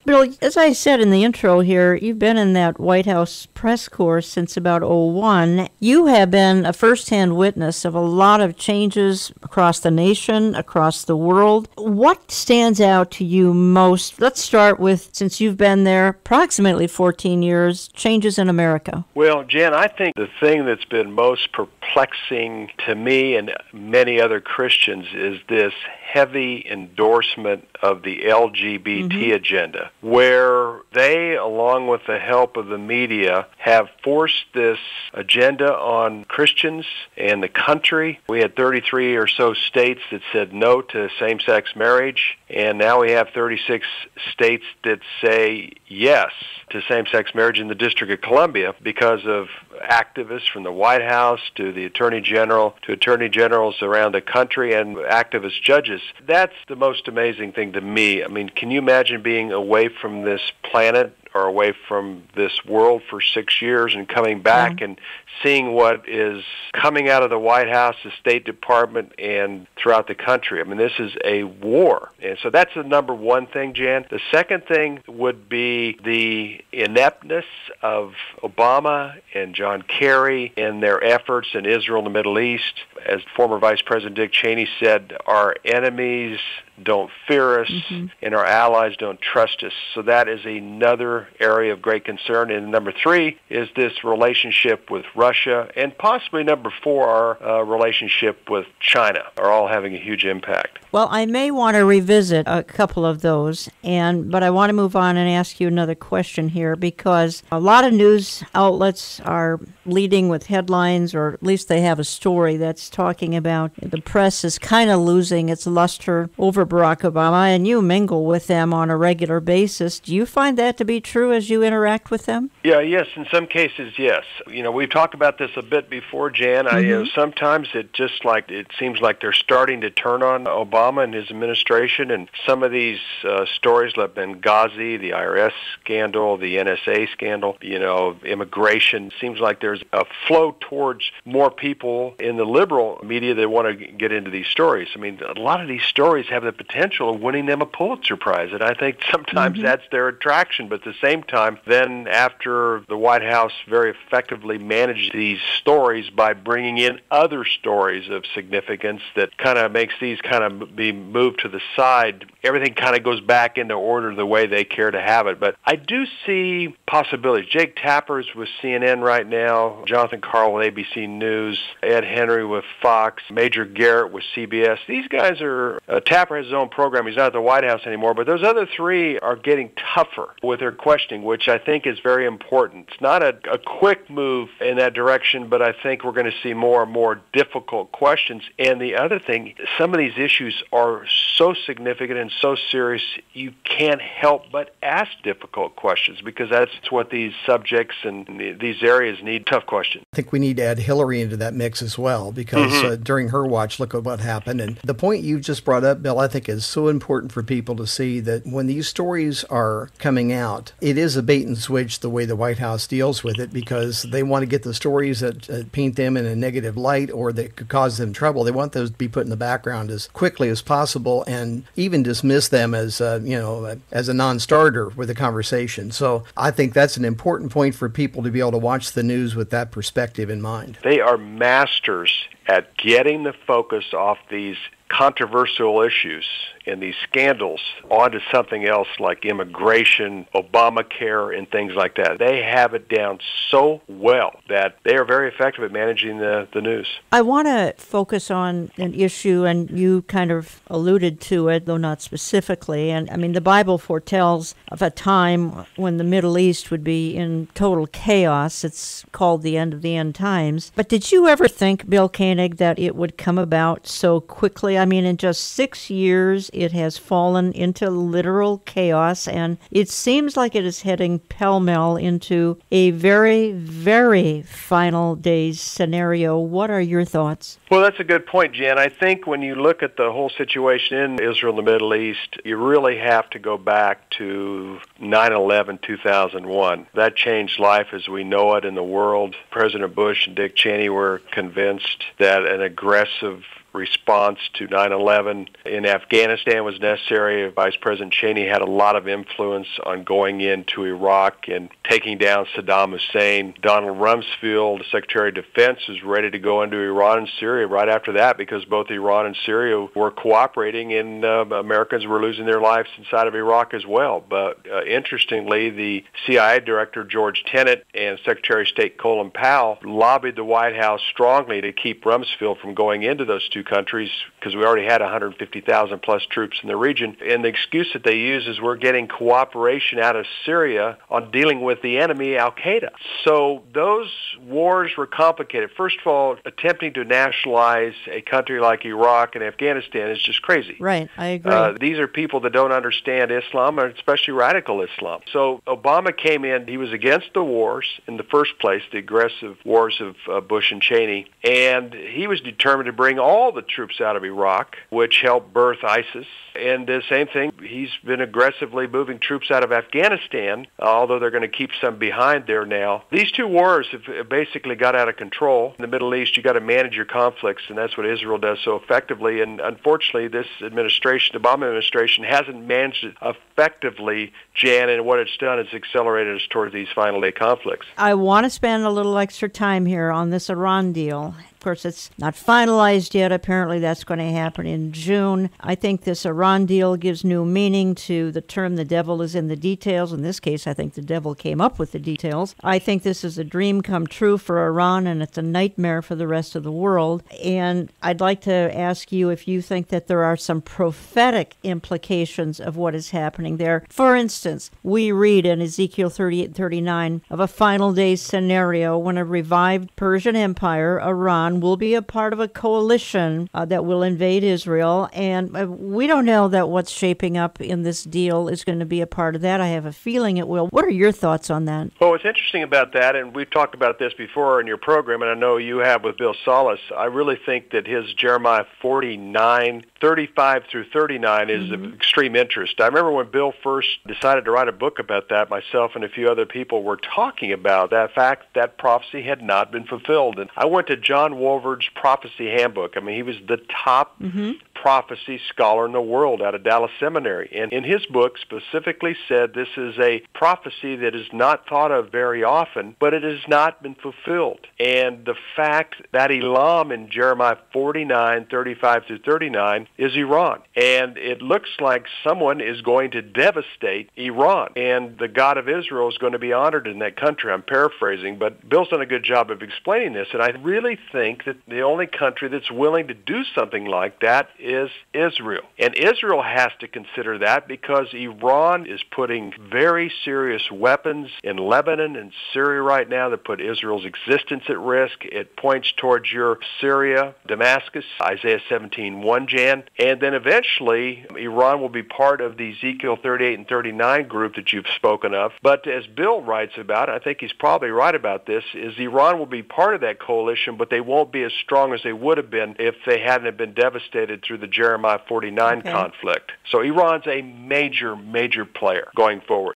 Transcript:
Bill, as I said in the intro here, you've been in that White House press corps since about '01. You have been a first-hand witness of a lot of changes across the nation, across the world. What stands out to you most? Let's start with, since you've been there approximately 14 years, changes in America. Well, Jen, I think the thing that's been most perplexing to me and many other Christians is this heavy endorsement of the LGBT agenda, where they, along with the help of the media, have forced this agenda on Christians and the country. We had 33 or so states that said no to same-sex marriage, and now we have 36 states that say yes to same-sex marriage in the District of Columbia because of activists from the White House to the Attorney General to Attorney Generals around the country and activist judges. That's the most amazing thing to me. I mean, can you imagine being away from this planet or away from this world for 6 years and coming back and seeing what is coming out of the White House, the State Department, and throughout the country? I mean, this is a war. And so that's the number one thing, Jan. The second thing would be the ineptness of Obama and John Kerry in their efforts in Israel and the Middle East. As former Vice President Dick Cheney said, our enemies don't fear us, and our allies don't trust us. So that is another area of great concern. And number three is this relationship with Russia, and possibly number four, our relationship with China, are all having a huge impact. Well, I may want to revisit a couple of those, but I want to move on and ask you another question here, because a lot of news outlets are leading with headlines, or at least they have a story that's talking about the press is kind of losing its luster over Barack Obama, and you mingle with them on a regular basis. Do you find that to be true as you interact with them? Yes, in some cases, yes. We've talked about this a bit before, Jan. Sometimes it seems like they're starting to turn on Obama and his administration, and some of these stories like Benghazi, the IRS scandal, the NSA scandal, immigration, seems like there's a flow towards more people in the liberal media that want to get into these stories. I mean, a lot of these stories have the potential of winning them a Pulitzer Prize, and I think sometimes that's their attraction. But at the same time, then after the White House very effectively managed these stories by bringing in other stories of significance that kind of makes these kind of be moved to the side, everything kind of goes back into order the way they care to have it. But I do see possibilities. Jake Tapper's with CNN right now, Jonathan Carl with ABC News, Ed Henry with Fox, Major Garrett with CBS. These guys are, Tapper has his own program. He's not at the White House anymore, but those other three are getting tougher with their questioning, which I think is very important. It's not a quick move in that direction, but I think we're going to see more and more difficult questions. And the other thing, some of these issues are so significant and so serious, you can't help but ask difficult questions, because that's what these subjects and these areas need, tough questions. I think we need to add Hillary into that mix as well, because during her watch, look at what happened. And the point you just brought up, Bill, I think is so important for people to see that when these stories are coming out, it is a bait and switch the way the White House deals with it, because they want to get the stories that paint them in a negative light or that could cause them trouble. They want those to be put in the background as quickly as possible and even dismiss them as as a non-starter with the conversation. So I think that's an important point for people to be able to watch the news with that perspective in mind. They are masters at getting the focus off these controversial issues and these scandals onto something else like immigration, Obamacare, and things like that. They have it down so well that they are very effective at managing the news. I want to focus on an issue, and you kind of alluded to it, though not specifically. And I mean, the Bible foretells of a time when the Middle East would be in total chaos. It's called the end of the end times. But did you ever think, Bill Koenig, that it would come about so quickly? I mean, in just 6 years, it has fallen into literal chaos, and it seems like it is heading pell-mell into a very, very final days scenario. What are your thoughts? Well, that's a good point, Jan. I think when you look at the whole situation in Israel and the Middle East, you really have to go back to 9/11, 2001. That changed life as we know it in the world. President Bush and Dick Cheney were convinced that an aggressive response to 9/11 in Afghanistan was necessary. Vice President Cheney had a lot of influence on going into Iraq and taking down Saddam Hussein. Donald Rumsfeld, the Secretary of Defense, was ready to go into Iran and Syria right after that because both Iran and Syria were cooperating, and Americans were losing their lives inside of Iraq as well. But interestingly, the CIA Director George Tenet and Secretary of State Colin Powell lobbied the White House strongly to keep Rumsfeld from going into those two countries because we already had 150,000 plus troops in the region. And the excuse that they use is we're getting cooperation out of Syria on dealing with the enemy, Al-Qaeda. So those wars were complicated. First of all, attempting to nationalize a country like Iraq and Afghanistan is just crazy. Right, I agree. These are people that don't understand Islam, and especially radical Islam. So Obama came in, he was against the wars in the first place, the aggressive wars of Bush and Cheney, and he was determined to bring all the troops out of Iraq, which helped birth ISIS. And the same thing, he's been aggressively moving troops out of Afghanistan, although they're going to keep some behind there now. These two wars have basically got out of control. In the Middle East, you got to manage your conflicts, and that's what Israel does so effectively. And unfortunately, this administration, the Obama administration, hasn't managed it effectively, Jan, and what it's done is accelerated us toward these final day conflicts. I want to spend a little extra time here on this Iran deal. Of course, it's not finalized yet. Apparently, that's going to happen in June. I think this Iran deal gives new meaning to the term "the devil is in the details." In this case, I think the devil came up with the details. I think this is a dream come true for Iran, and it's a nightmare for the rest of the world. And I'd like to ask you if you think that there are some prophetic implications of what is happening there. For instance, we read in Ezekiel 38:39 of a final day scenario when a revived Persian Empire, Iran, will be a part of a coalition that will invade Israel. And we don't know that what's shaping up in this deal is going to be a part of that. I have a feeling it will. What are your thoughts on that? Well, what's interesting about that, and we've talked about this before in your program, and I know you have with Bill Salas, I really think that his Jeremiah 49:35 through 39 is of extreme interest. I remember when Bill first decided to write a book about that, myself and a few other people were talking about that fact that prophecy had not been fulfilled. And I went to John Wolverd's Prophecy Handbook. I mean, he was the top prophecy scholar in the world out of Dallas Seminary. And in his book specifically said this is a prophecy that is not thought of very often, but it has not been fulfilled. And the fact that Elam in Jeremiah 49:35 through 39 is Iran. And it looks like someone is going to devastate Iran. And the God of Israel is going to be honored in that country. I'm paraphrasing, but Bill's done a good job of explaining this. And I really think that the only country that's willing to do something like that is Israel. And Israel has to consider that because Iran is putting very serious weapons in Lebanon and Syria right now that put Israel's existence at risk. It points towards your Syria, Damascus, Isaiah 17:1, Jan. And then eventually Iran will be part of the Ezekiel 38 and 39 group that you've spoken of. But as Bill writes about, I think he's probably right about this, is Iran will be part of that coalition, but they won't be as strong as they would have been if they hadn't been devastated through the Jeremiah 49 conflict. So Iran's a major, major player going forward.